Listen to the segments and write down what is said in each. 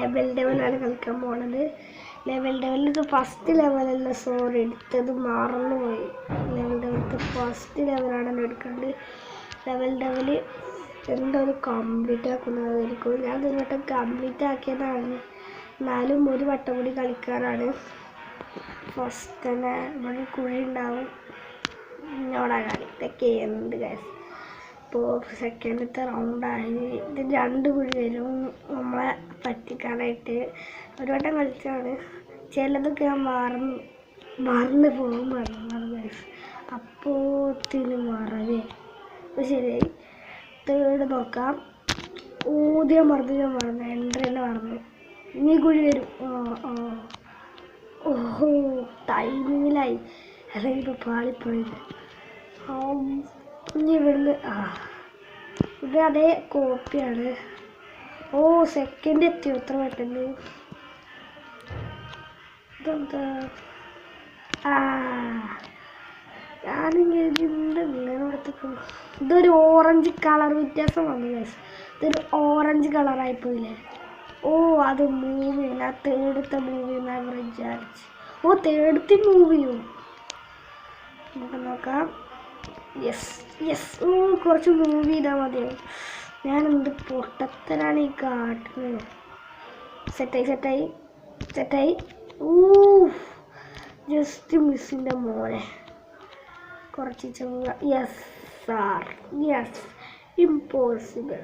Level ഡെവലാണ് കളിക്കാൻ പോണത്. Level ഡെവലിൽ ഇത് ഫസ്റ്റ് ലെവലല്ല, സോറി എടുത്തത് മറന്നുപോയി. ലെവൽ ഡെവലത്തെ ഫസ്റ്റ് ലെവലാണല്ലോ എടുക്കേണ്ടത്. ലെവൽ ഡെവല് എന്തായാലും കംപ്ലീറ്റ് ആക്കുന്നതായിരിക്കും. ഞാൻ ഇതിനോട്ട് കംപ്ലീറ്റ് ആക്കിയതാണ്, എന്നാലും ഒരു വട്ടം കൂടി കളിക്കാനാണ്. ഫസ്റ്റ് തന്നെ ഇവിടെ കുഴി ഉണ്ടാവും, ഇന്നോടാ കളി. ഇതൊക്കെ എന്ത് കാര്യം. ഇപ്പോൾ സെക്കൻഡത്തെ റൗണ്ടായി. ഇത് 2 കുഴി വരും നമ്മളെ പറ്റിക്കാനായിട്ട്. ഒരു വട്ടം കളിച്ചാണ്, ചിലതൊക്കെ ഞാൻ മറന്ന് പോകും. മറന്നു അപ്പോത്തിന് മറവേ. അപ്പോൾ ശരിയായി. തേർഡ് നോക്കാം. ഊദ്യം മറന്നു എൻട്രി തന്നെ മറന്നു. ഇനി കുഴി വരും. ഓഹോ ടൈമിങ്ങിലായി, അല്ലെങ്കിൽ ഇപ്പോൾ പാളിപ്പോയത്. ഇനി ഇവിടുന്ന് ഇത് അതേ കോപ്പിയാണ്. ഓ സെക്കൻഡ് എത്തിയോ എത്ര പെട്ടെന്ന്. ഇതെന്താ ഞാനിങ്ങനെ ഇങ്ങനെ കൊടുത്തിട്ടുണ്ട്. ഇതൊരു ഓറഞ്ച് കളർ വ്യത്യാസം വന്നു ഗൈസ്. ഇതൊരു ഓറഞ്ച് കളറായിപ്പോയില്ലേ. ഓ അത് മൂവ് ചെയ്യും. ആ തേർഡത്തെ മൂവ് ചെയ്യുന്ന വിചാരിച്ച്. ഓ തേർഡത്തെ മൂവ് ചെയ്യും. നമുക്ക് നോക്കാം. Yes yes. കുറച്ച് മൂവ് ചെയ്താൽ മതിയാവും. ഞാൻ എന്ത് പൊട്ടത്തരാണ് ഈ കാട്ടുന്നത്. സെറ്റായി. ജസ്റ്റ് മിസ്സിൻ്റെ മോനെ കുറച്ച് ചെങ്ങ. Yes sir, yes. ഇമ്പോസിബിൾ.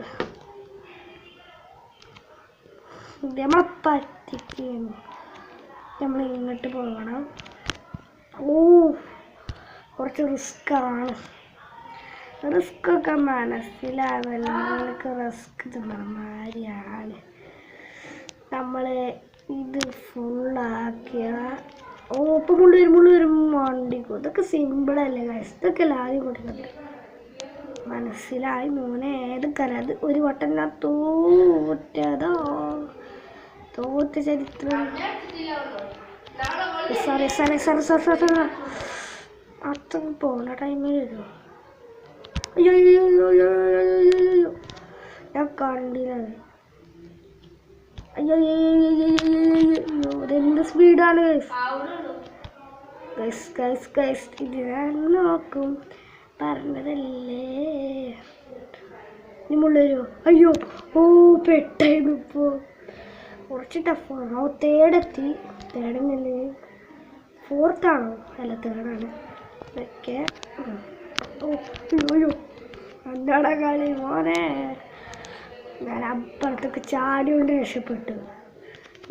നമ്മളെ പറ്റിക്കുന്നു. നമ്മൾ ഇങ്ങോട്ട് പോകണം. കുറച്ച് റിസ്ക്കാണ്. റിസ്ക്കൊക്കെ മനസ്സിലാവല്ലോ. നിങ്ങൾക്ക് റിസ്ക് മാതിരിയാണ്. നമ്മൾ ഇത് ഫുള്ളാക്കിയ ഇപ്പം മുള്ളു വരും വണ്ടിക്കും. ഇതൊക്കെ സിമ്പിളല്ലേ ഗൈസ്. ഇതൊക്കെ ആദ്യം കൊടുക്കുന്നുണ്ട്. മനസ്സിലായി മോനെ. ഏതൊക്കെ അത് ഒരു വട്ടം ഞാൻ തോറ്റ ചരിത്രം. സോറി അത്ര പോണ ടൈമിൽ വരുമോ? അയ്യോ ഞാൻ കണ്ടില്ല. അയ്യോ ഇതെന്ത് സ്പീഡാണ് ഗൈസ്. ഇത് ഞാൻ നോക്കും, പറഞ്ഞതല്ലേ. ഇനി മുള്ള വരുമോ? അയ്യോ പെട്ടായിരുന്നു. ഇപ്പോൾ കുറച്ച് ടഫാണ്. തേർഡെത്തി. തേർഡിനല്ലേ, ഫോർത്താണോ? അല്ല തേർഡാണ്. ഇതൊക്കെ അയ്യോ എന്താടാ കളി മോനെ. ഞാൻ അപ്പുറത്തൊക്കെ ചാടിയോണ്ട് രക്ഷപ്പെട്ടു.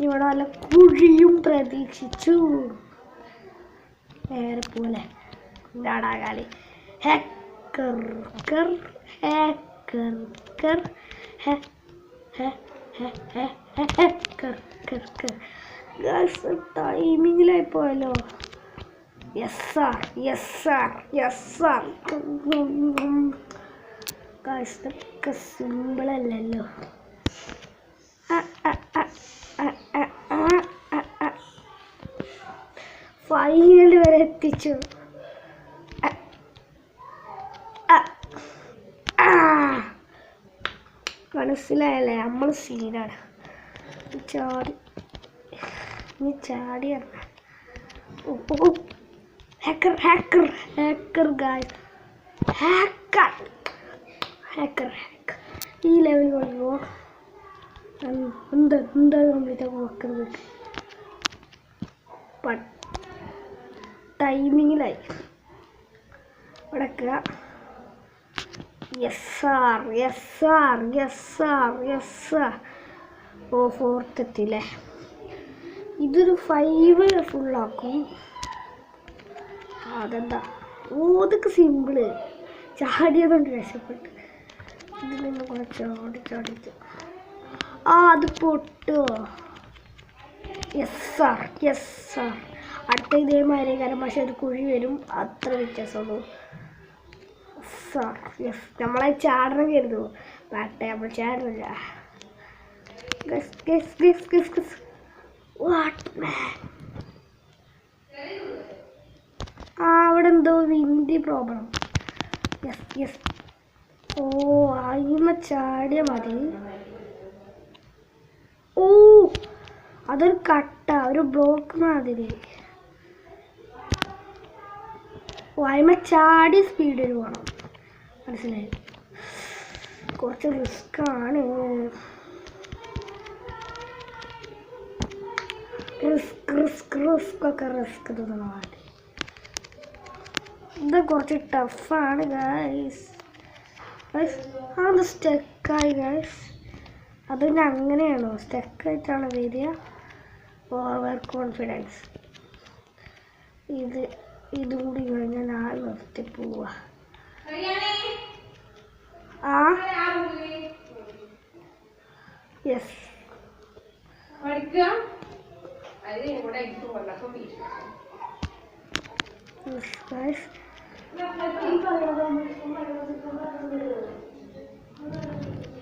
ഇവിടെ വല്ല കുഴിയും പ്രതീക്ഷിച്ചു. നേരെ പോലെ എന്താടാ കളി. ടൈമിങ്ങിലായി പോയല്ലോ. Yes sir. ഇതൊക്കെ സിമ്പിളല്ലല്ലോ. ഫൈനൽ വരെ എത്തിച്ചു. മനസ്സിലായല്ലേ, നമ്മൾ സീനാണ്. ചാടി ഹാക്കർ ഗായ്സ്. ഹാക്കർ ഈ ലെവൽ കളിക്കുമോ? എന്താ കംപ്ലീറ്റ് നോക്കുന്നത്. ടൈമിങ്ങിലായി അടക്കുക. Yes sir. ഫോർത്ത് എത്തില്ലേ. ഇതൊരു 5 ഫുള്ളാക്കും. അതെന്താ ഇതൊക്കെ സിമ്പിള്. ചാടിയതുകൊണ്ട് രക്ഷപ്പെട്ടു. ഇതിൽ നിന്ന് കുറച്ച് ചാടിച്ചു. അത് പൊട്ടുമോ? Yes sir. അടുത്ത ഇതേമാതിരി കാരണം, പക്ഷെ ഒരു കുഴി വരും. അത്ര വ്യത്യാസമുള്ളൂ സാർ. യെസ്. നമ്മളെ ചാടണം കരുതുമോ? പാട്ടെ നമ്മൾ ചാടുന്നില്ല. അവിടെ എന്തോ വിൻഡി പ്രോബ്ലം. യെസ്. അയിമ ചാടിയ മതി. അതൊരു കട്ട, ഒരു ബ്ലോക്ക് മാതിരി. വായ്മ ചാടി സ്പീഡിൽ പോകണം, മനസ്സിലായി? കുറച്ച് റിസ്ക്കാണ്. റിസ്ക് തോന്നണം. ഇത് കുറച്ച് ടഫാണ് ഗൈസ്. അത് സ്റ്റക്കായി ഗൈസ്. അത് പിന്നെ അങ്ങനെയാണോ സ്റ്റക്കായിട്ടാണ് വരിക? Over confidence. ഇതും കൂടി കഴിഞ്ഞാൽ ഞാൻ നിർത്തി പോവാ. യെസ്,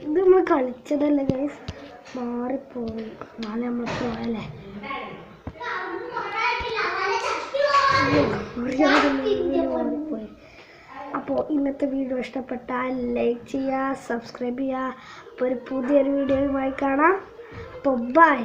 ഇത് നമ്മൾ കളിച്ചതല്ലേ ഗൈസ്, മാറിപ്പോയി. നാളെ നമ്മൾ പോയല്ലേ. മാറിപ്പോയി. അപ്പോൾ ഇന്നത്തെ വീഡിയോ ഇഷ്ടപ്പെട്ടാൽ ലൈക്ക് ചെയ്യുക, സബ്സ്ക്രൈബ് ചെയ്യുക. അപ്പോൾ ഒരു പുതിയൊരു വീഡിയോയുമായി കാണാം. അപ്പോൾ ബൈ.